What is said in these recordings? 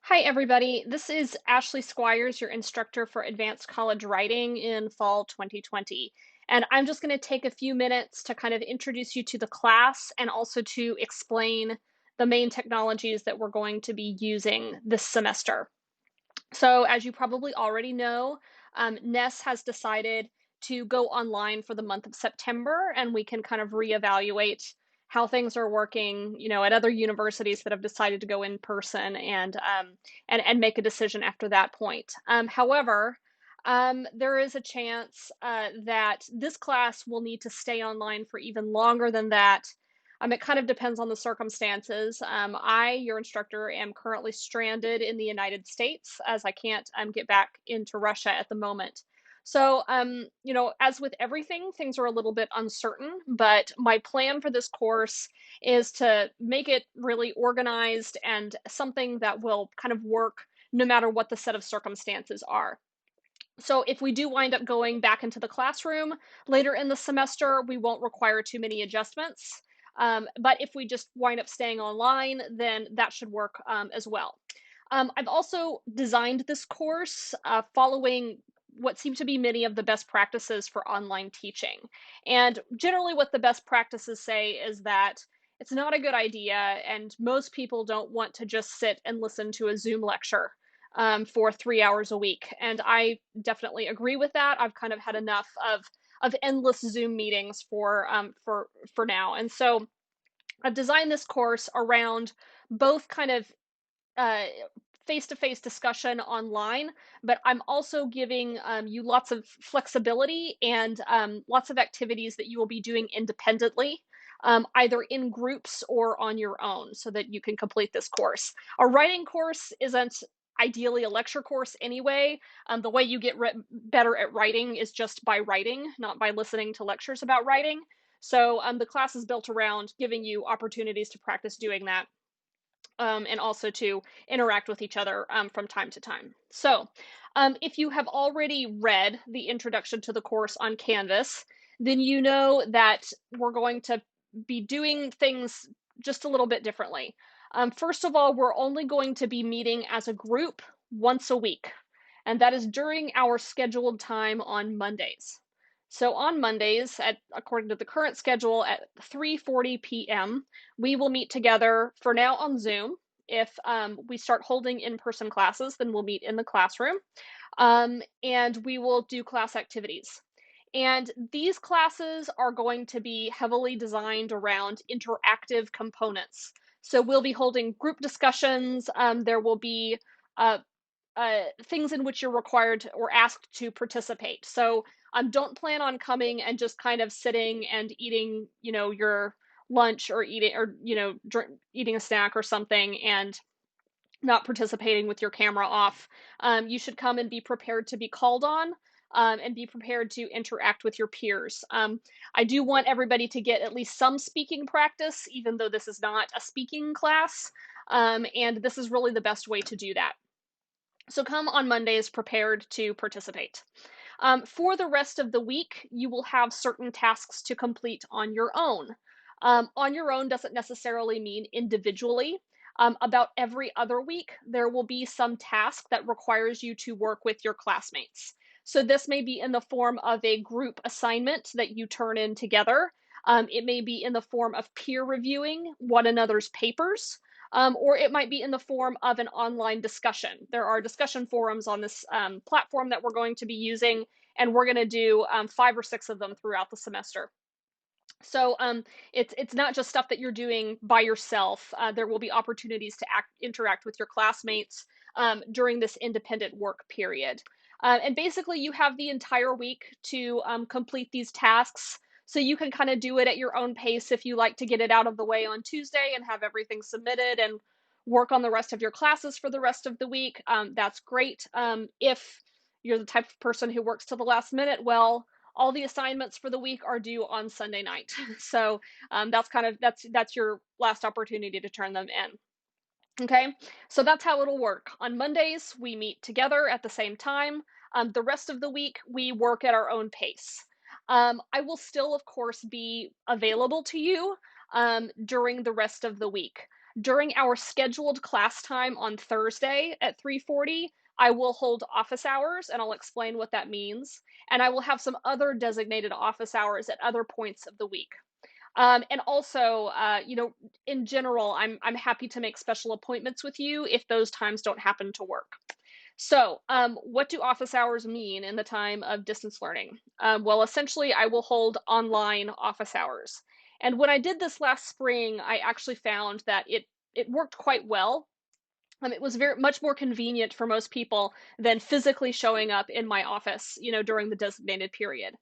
Hi, everybody. This is Ashley Squires, your instructor for Advanced College Writing in fall 2020. And I'm just going to take a few minutes to kind of introduce you to the class and also to explain the main technologies that we're going to be using this semester. So, as you probably already know, NES has decided to go online for the month of September, and we can kind of reevaluate how things are working, at other universities that have decided to go in person and make a decision after that point. However, there is a chance that this class will need to stay online for even longer than that. It kind of depends on the circumstances. Your instructor, am currently stranded in the United States as I can't get back into Russia at the moment. So, as with everything, things are a little bit uncertain, but my plan for this course is to make it really organized and something that will kind of work no matter what the set of circumstances are. So if we do wind up going back into the classroom later in the semester, we won't require too many adjustments. But if we just wind up staying online, then that should work as well. I've also designed this course following what seem to be many of the best practices for online teaching. And generally, what the best practices say is that it's not a good idea, and most people don't want to just sit and listen to a Zoom lecture for 3 hours a week. And I definitely agree with that. I've kind of had enough of endless Zoom meetings for now. And so I've designed this course around both kind of uh, face-to-face discussion online, but I'm also giving you lots of flexibility and lots of activities that you will be doing independently, either in groups or on your own, so that you can complete this course. A writing course isn't ideally a lecture course anyway. The way you get better at writing is just by writing, not by listening to lectures about writing. So the class is built around giving you opportunities to practice doing that, and also to interact with each other from time to time. So, if you have already read the introduction to the course on Canvas, then you know that we're going to be doing things just a little bit differently. First of all, we're only going to be meeting as a group once a week, and that is during our scheduled time on Mondays. So on Mondays, according to the current schedule, at 3:40 p.m., we will meet together for now on Zoom. If we start holding in-person classes, then we'll meet in the classroom, and we will do class activities. And these classes are going to be heavily designed around interactive components. So we'll be holding group discussions. There will be things in which you're required or asked to participate. So don't plan on coming and just kind of sitting and eating, your lunch or eating or eating a snack or something and not participating with your camera off. You should come and be prepared to be called on. And be prepared to interact with your peers. I do want everybody to get at least some speaking practice, even though this is not a speaking class. And this is really the best way to do that. So come on Mondays prepared to participate. For the rest of the week, you will have certain tasks to complete on your own. On your own doesn't necessarily mean individually. About every other week, there will be some task that requires you to work with your classmates. So this may be in the form of a group assignment that you turn in together. It may be in the form of peer reviewing one another's papers, or it might be in the form of an online discussion. There are discussion forums on this platform that we're going to be using, and we're going to do 5 or 6 of them throughout the semester. So it's not just stuff that you're doing by yourself. There will be opportunities to interact with your classmates during this independent work period. And basically, you have the entire week to complete these tasks. So you can kind of do it at your own pace if you like to get it out of the way on Tuesday and have everything submitted and work on the rest of your classes for the rest of the week. That's great. If you're the type of person who works to the last minute, well, all the assignments for the week are due on Sunday night. So that's your last opportunity to turn them in. Okay, so that's how it'll work. On Mondays, we meet together at the same time. The rest of the week, we work at our own pace. I will still, of course, be available to you during the rest of the week. During our scheduled class time on Thursday at 3:40, I will hold office hours, and I'll explain what that means. And I will have some other designated office hours at other points of the week. And also, in general, I'm happy to make special appointments with you if those times don't happen to work. So, what do office hours mean in the time of distance learning? Well, essentially, I will hold online office hours. And when I did this last spring, I actually found that it worked quite well. It was very much more convenient for most people than physically showing up in my office, during the designated period.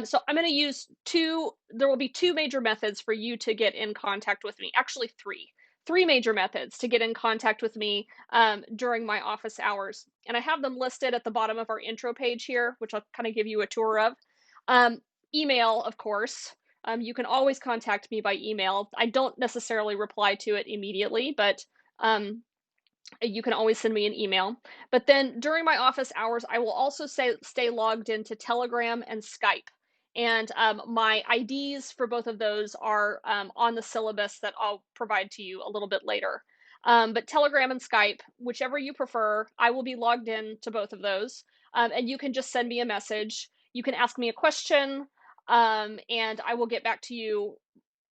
So I'm going to use two. There will be two major methods for you to get in contact with me. Actually, three major methods to get in contact with me during my office hours, and I have them listed at the bottom of our intro page here, which I'll kind of give you a tour of. Um, Email, of course. You can always contact me by email. I don't necessarily reply to it immediately, but um, you can always send me an email. But then during my office hours, I will also stay logged into Telegram and Skype. And my IDs for both of those are on the syllabus that I'll provide to you a little bit later. But Telegram and Skype, whichever you prefer, I will be logged in to both of those. And you can just send me a message. You can ask me a question, and I will get back to you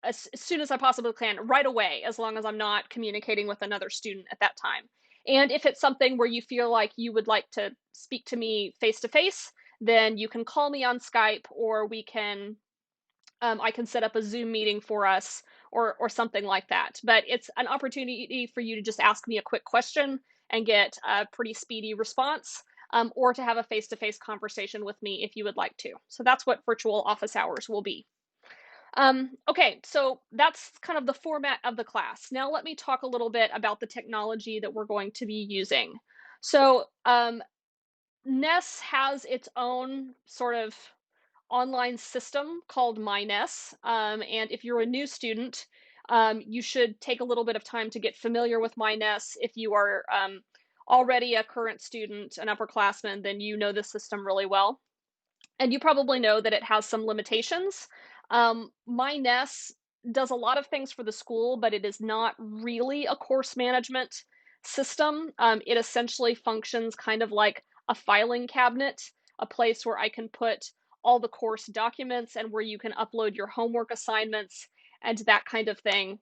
as soon as I possibly can, right away, as long as I'm not communicating with another student at that time. And if it's something where you feel like you would like to speak to me face to face, then you can call me on Skype, or I can set up a Zoom meeting for us, or something like that. But it's an opportunity for you to just ask me a quick question and get a pretty speedy response, or to have a face to face conversation with me if you would like to. So that's what virtual office hours will be. Okay, so that's kind of the format of the class. Now let me talk a little bit about the technology that we're going to be using. So NES has its own sort of online system called MyNES. And if you're a new student, you should take a little bit of time to get familiar with MyNES. If you are already a current student, an upperclassman, then you know the system really well. And you probably know that it has some limitations. My NES does a lot of things for the school, but it is not really a course management system. It essentially functions kind of like a filing cabinet, a place where I can put all the course documents and where you can upload your homework assignments and that kind of thing.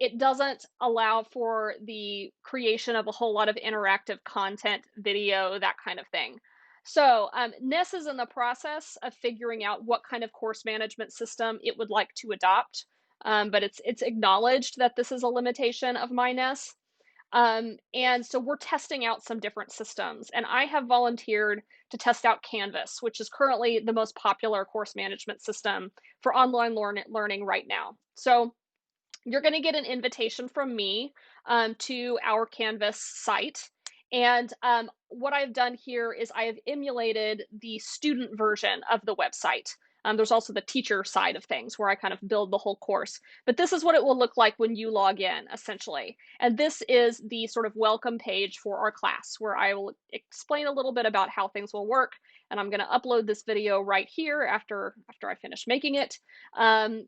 It doesn't allow for the creation of a whole lot of interactive content, video, that kind of thing. So NES is in the process of figuring out what kind of course management system it would like to adopt, but it's acknowledged that this is a limitation of my NES. And so we're testing out some different systems, and I have volunteered to test out Canvas, which is currently the most popular course management system for online learning right now. So you're going to get an invitation from me to our Canvas site. And what I've done here is I have emulated the student version of the website. There's also the teacher side of things where I kind of build the whole course. But this is what it will look like when you log in, essentially. And this is the sort of welcome page for our class, where I will explain a little bit about how things will work. And I'm going to upload this video right here after I finish making it. And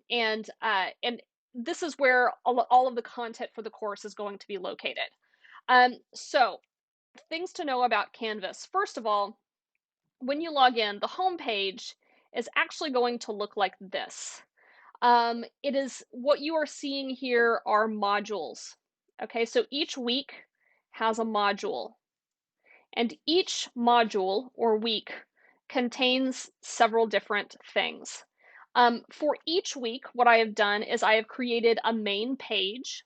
this is where all of the content for the course is going to be located. So things to know about Canvas. First of all, when you log in, the home page is actually going to look like this. It is what you are seeing here are modules. Okay, so each week has a module, and each module or week contains several different things. For each week, what I have done is I have created a main page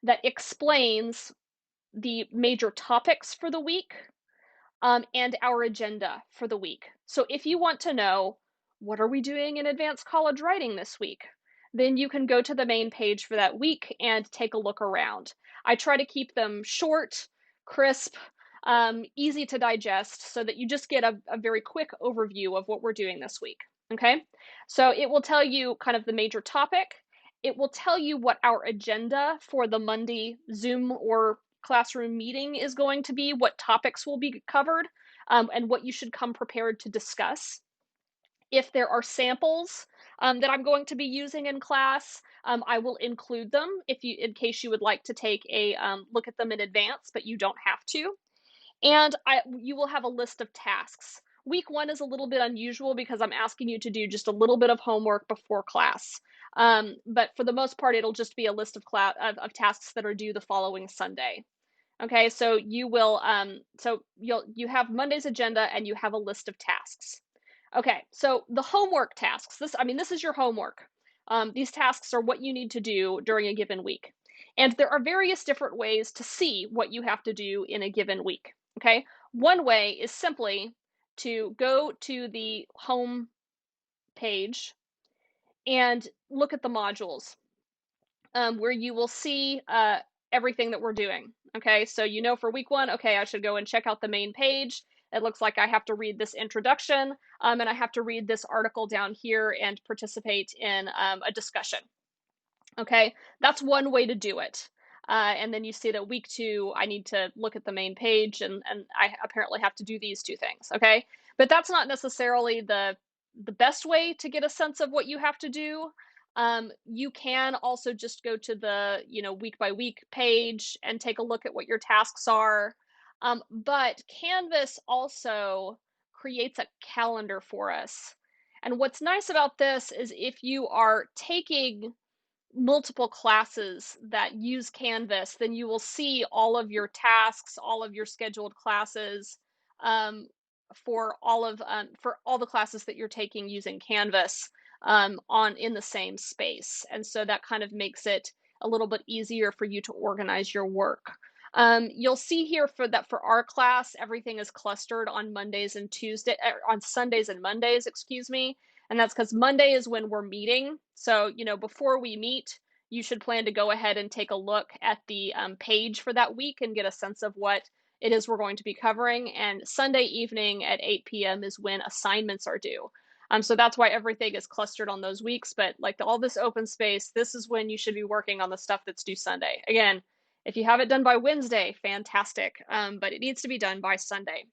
that explains the major topics for the week, and our agenda for the week. So if you want to know, what are we doing in advanced college writing this week? Then you can go to the main page for that week and take a look around. I try to keep them short, crisp, easy to digest so that you just get a very quick overview of what we're doing this week. Okay, so it will tell you kind of the major topic. It will tell you what our agenda for the Monday Zoom or classroom meeting is going to be, what topics will be covered, and what you should come prepared to discuss. If there are samples, that I'm going to be using in class. I will include them in case you would like to take a look at them in advance, but you don't have to. And you will have a list of tasks. Week one is a little bit unusual because I'm asking you to do just a little bit of homework before class. But for the most part, it'll just be a list of tasks that are due the following Sunday. Okay, so you have Monday's agenda and you have a list of tasks. Okay, so the homework tasks. This is your homework. These tasks are what you need to do during a given week. And there are various different ways to see what you have to do in a given week. Okay, one way is simply to go to the home page and look at the modules, where you will see everything that we're doing. Okay, so for week one, okay, I should go and check out the main page. It looks like I have to read this introduction, and I have to read this article down here and participate in a discussion. Okay, that's one way to do it. And then you see that week two, I need to look at the main page, and I apparently have to do these two things. Okay, but that's not necessarily the best way to get a sense of what you have to do. You can also just go to the week by week page and take a look at what your tasks are. But Canvas also creates a calendar for us. And what's nice about this is if you are taking multiple classes that use Canvas, then you will see all of your tasks, all of your scheduled classes, um, for all the classes that you're taking using Canvas, on in the same space. And so that kind of makes it a little bit easier for you to organize your work. You'll see here for our class, everything is clustered on on Sundays and Mondays, excuse me. And that's because Monday is when we're meeting. So, before we meet, you should plan to go ahead and take a look at the page for that week and get a sense of what it is we're going to be covering. And Sunday evening at 8 p.m. is when assignments are due. So that's why everything is clustered on those weeks. But like all this open space, this is when you should be working on the stuff that's due Sunday. Again, if you have it done by Wednesday, fantastic. But it needs to be done by Sunday.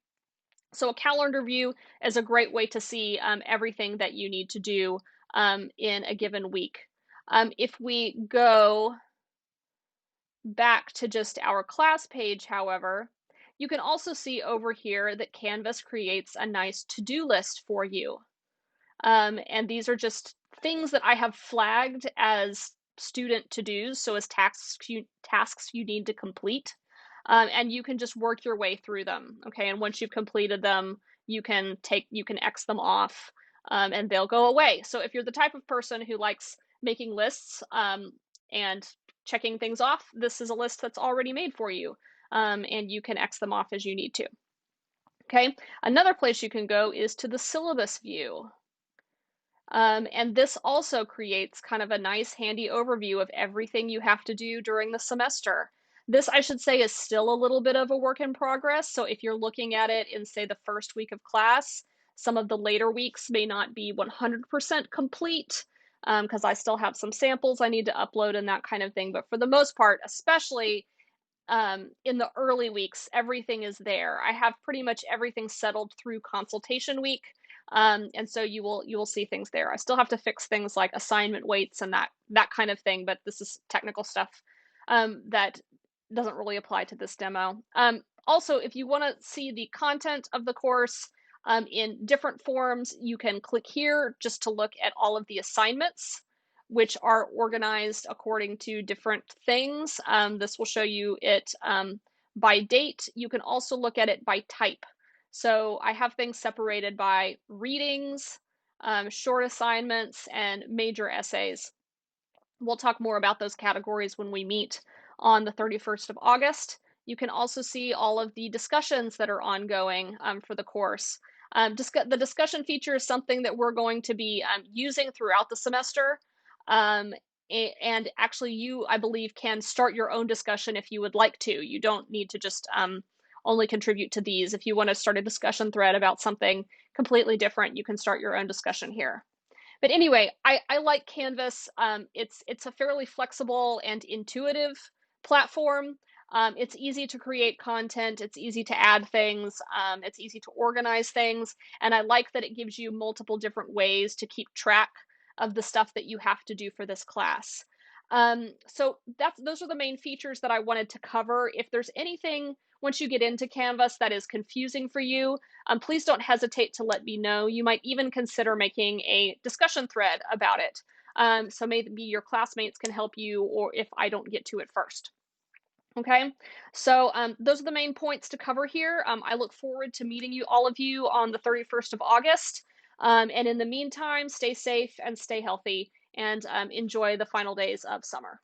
So a calendar view is a great way to see everything that you need to do in a given week. If we go back to just our class page, however, you can also see over here that Canvas creates a nice to-do list for you. And these are just things that I have flagged as student to-dos, so as tasks you need to complete. And you can just work your way through them. Okay, and once you've completed them, you can X them off, and they'll go away. So if you're the type of person who likes making lists, and checking things off, this is a list that's already made for you, and you can X them off as you need to. Okay, another place you can go is to the syllabus view. And this also creates kind of a nice handy overview of everything you have to do during the semester. This, I should say, is still a little bit of a work in progress. So if you're looking at it in, say, the first week of class, some of the later weeks may not be 100% complete, because I still have some samples I need to upload and that kind of thing. But for the most part, especially in the early weeks, everything is there. I have pretty much everything settled through consultation week. And so you will see things there. I still have to fix things like assignment weights and that kind of thing, but this is technical stuff that doesn't really apply to this demo. Also, if you want to see the content of the course in different forms, you can click here just to look at all of the assignments, which are organized according to different things. This will show you it by date. You can also look at it by type. So I have things separated by readings, short assignments, and major essays. We'll talk more about those categories when we meet on the 31st of August. You can also see all of the discussions that are ongoing for the course. The discussion feature is something that we're going to be using throughout the semester. And actually, you, I believe, can start your own discussion if you would like to. You don't need to just only contribute to these. If you want to start a discussion thread about something completely different, you can start your own discussion here. But anyway, I like Canvas. It's a fairly flexible and intuitive platform. It's easy to create content. It's easy to add things. It's easy to organize things. And I like that it gives you multiple different ways to keep track of the stuff that you have to do for this class. So those are the main features that I wanted to cover. If there's anything once you get into Canvas that is confusing for you, please don't hesitate to let me know. You might even consider making a discussion thread about it. So maybe your classmates can help you, or if I don't get to it first. Okay, so those are the main points to cover here. I look forward to meeting all of you on the 31st of August. And in the meantime, stay safe and stay healthy, and enjoy the final days of summer.